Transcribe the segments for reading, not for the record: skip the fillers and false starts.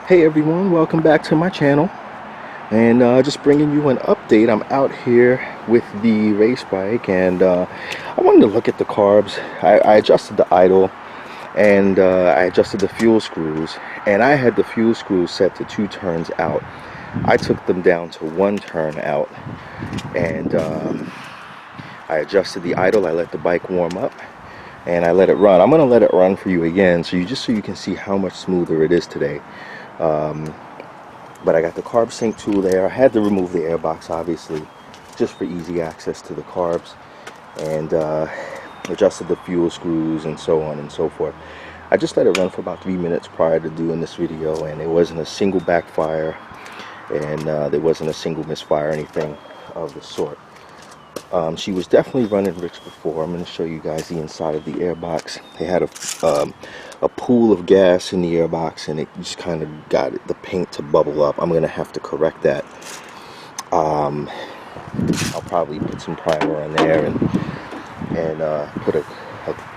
Hey everyone, welcome back to my channel, and just bringing you an update. I'm out here with the race bike, and I wanted to look at the carbs. I adjusted the idle, and I adjusted the fuel screws, and I had the fuel screws set to 2 turns out. I took them down to 1 turn out, and I adjusted the idle. I let the bike warm up, and I let it run. I'm going to let it run for you again, so you can see how much smoother it is today. But I got the carb sync tool there. I had to remove the airbox, obviously, just for easy access to the carbs, and adjusted the fuel screws and so on and so forth. I just let it run for about 3 minutes prior to doing this video, and there wasn't a single backfire, and there wasn't a single misfire or anything of the sort. She was definitely running rich before. I'm going to show you guys the inside of the airbox. They had a pool of gas in the airbox, and it just kind of got the paint to bubble up. I'm going to have to correct that. I'll probably put some primer on there and put a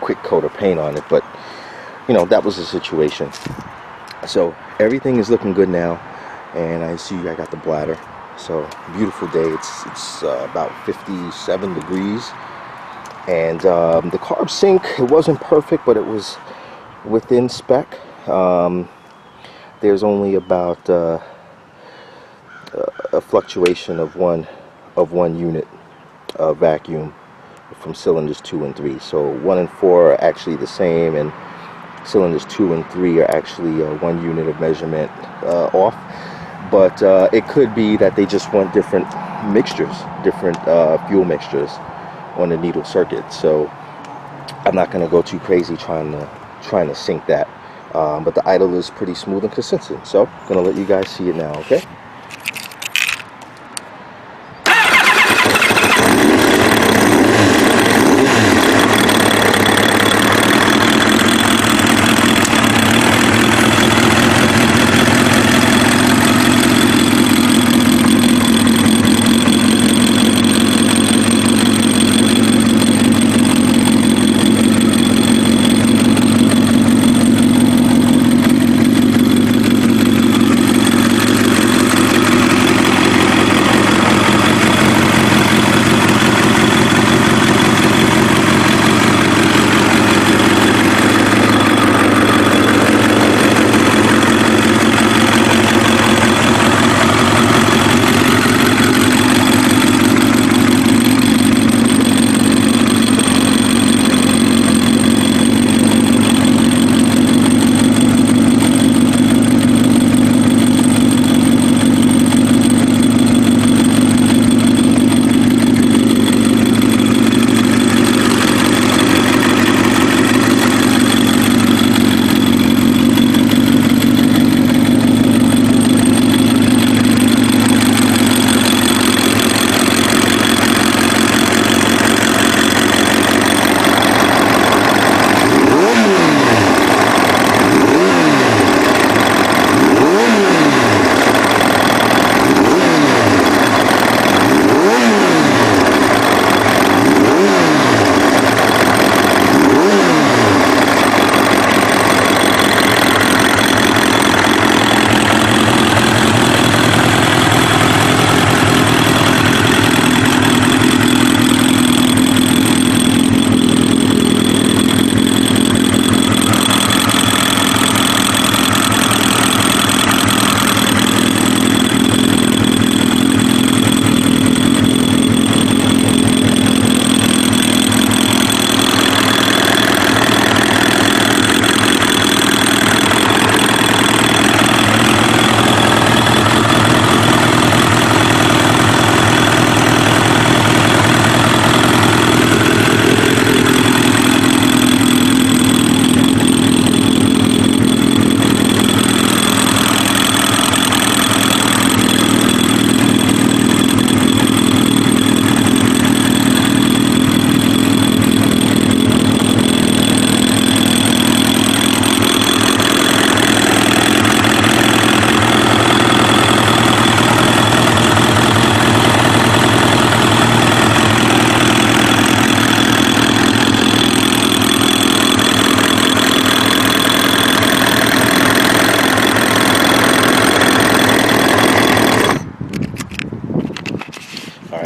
quick coat of paint on it, but you know, that was the situation. So everything is looking good now, and I see I got the bladder. So beautiful day. It's about 57 degrees, and the carb sync, it wasn't perfect, but it was within spec. There's only about a fluctuation of one unit of vacuum from cylinders 2 and 3. So 1 and 4 are actually the same, and cylinders 2 and 3 are actually 1 unit of measurement off. But it could be that they just want different mixtures, different fuel mixtures on the needle circuit. So I'm not going to go too crazy trying to sync that. But the idle is pretty smooth and consistent. So I'm going to let you guys see it now, okay?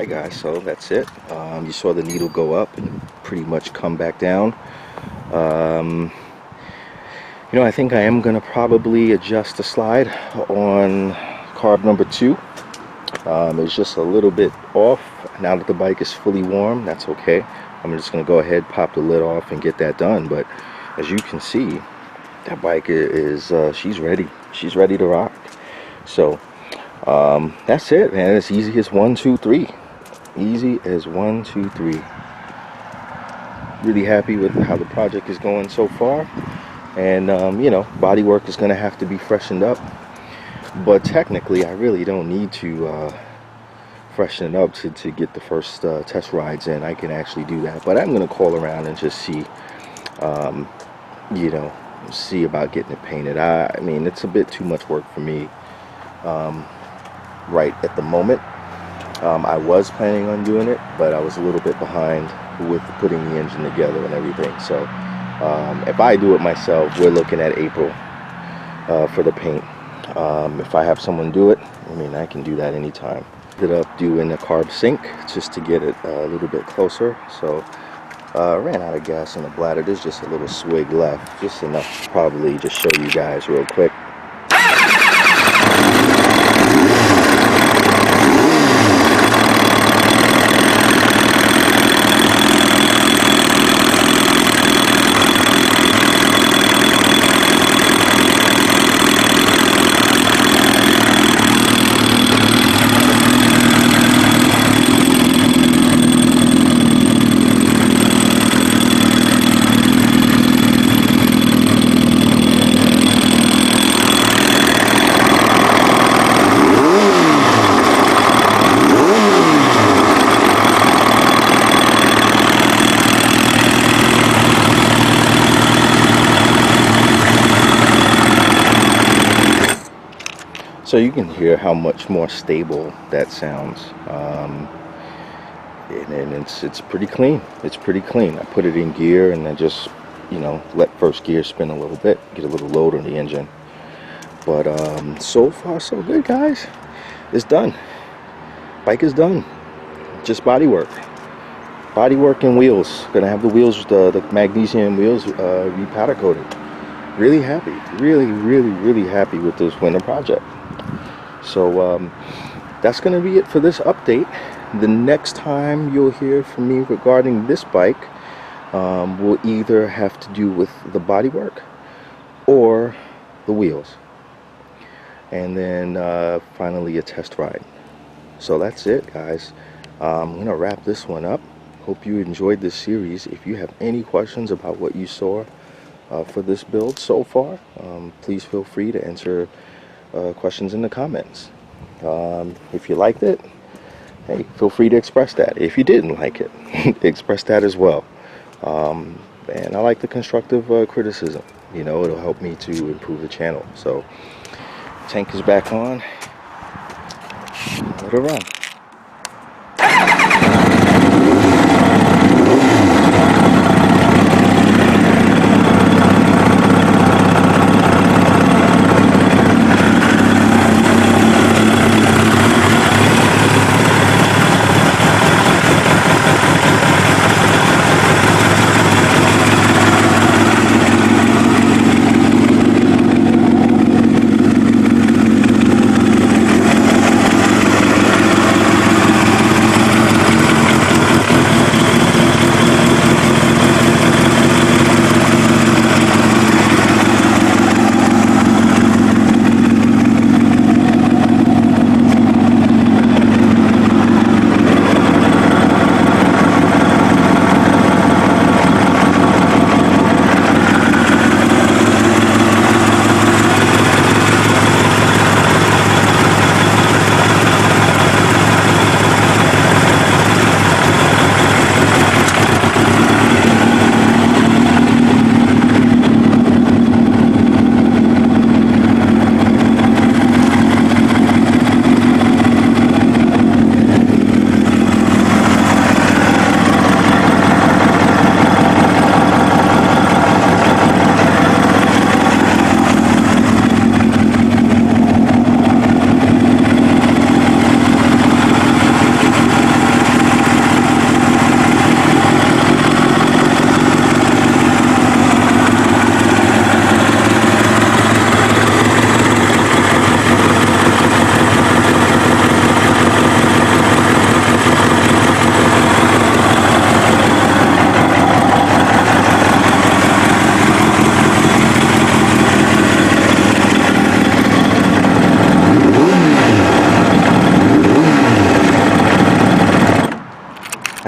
Alright guys, so that's it. You saw the needle go up and pretty much come back down. You know, I think I am going to probably adjust the slide on carb number 2. It's just a little bit off. Now that the bike is fully warm, that's okay. I'm just going to go ahead, pop the lid off and get that done. But as you can see, that bike is, she's ready. She's ready to rock. So, that's it, man. It's easy as 1, 2, 3. Easy as 1, 2, 3. Really happy with how the project is going so far. And, you know, body work is going to have to be freshened up. But technically, I really don't need to freshen it up to get the first test rides in. I can actually do that. But I'm going to call around and just see, you know, see about getting it painted. I mean, it's a bit too much work for me right at the moment. I was planning on doing it, but I was a little bit behind with putting the engine together and everything. So if I do it myself, we're looking at April for the paint. If I have someone do it, I mean, I can do that anytime. Ended up doing a carb sync just to get it a little bit closer. So ran out of gas in the bladder. There's just a little swig left, just enough to probably just show you guys real quick. So you can hear how much more stable that sounds, and it's pretty clean. It's pretty clean. I put it in gear and I just, you know, let first gear spin a little bit, get a little load on the engine. But so far so good, guys. It's done. Bike is done. Just body work. Body work and wheels. Gonna have the wheels, the magnesium wheels, repowder coated. Really happy. Really happy with this winter project. So that's going to be it for this update. The next time you'll hear from me regarding this bike will either have to do with the bodywork or the wheels. And then finally a test ride. So that's it, guys. I'm going to wrap this one up. Hope you enjoyed this series. If you have any questions about what you saw for this build so far, please feel free to answer questions in the comments. If you liked it, hey, feel free to express that. If you didn't like it, express that as well. And I like the constructive criticism. You know, it'll help me to improve the channel. So, tank is back on. Let it run.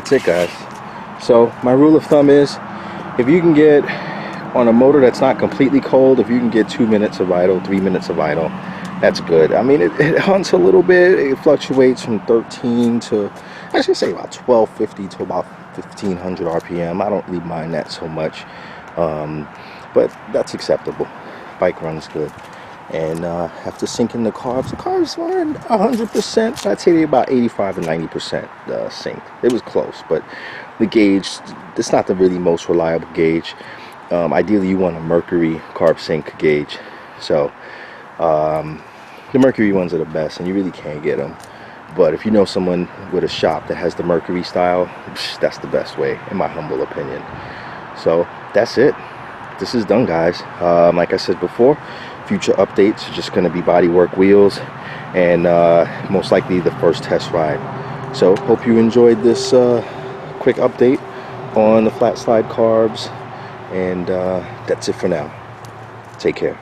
that's it, guys. So my rule of thumb is, if you can get on a motor that's not completely cold, if you can get 2 minutes of idle, 3 minutes of idle, that's good. I mean, it hunts a little bit. It fluctuates from 13 to, I should say, about 1250 to about 1500 RPM. I don't really mind that so much, but that's acceptable. Bike runs good. And after syncing the carbs weren't 100%. I'd say they're about 85 and 90% synced. It was close, but the gauge, it's not the really most reliable gauge. Ideally, you want a mercury carb sync gauge. So the mercury ones are the best, and you really can't get them. But if you know someone with a shop that has the mercury style, that's the best way, in my humble opinion. So that's it. This is done, guys. Like I said before, future updates are just going to be bodywork wheels, and most likely the first test ride. So hope you enjoyed this quick update on the flat slide carbs, and that's it for now. Take care.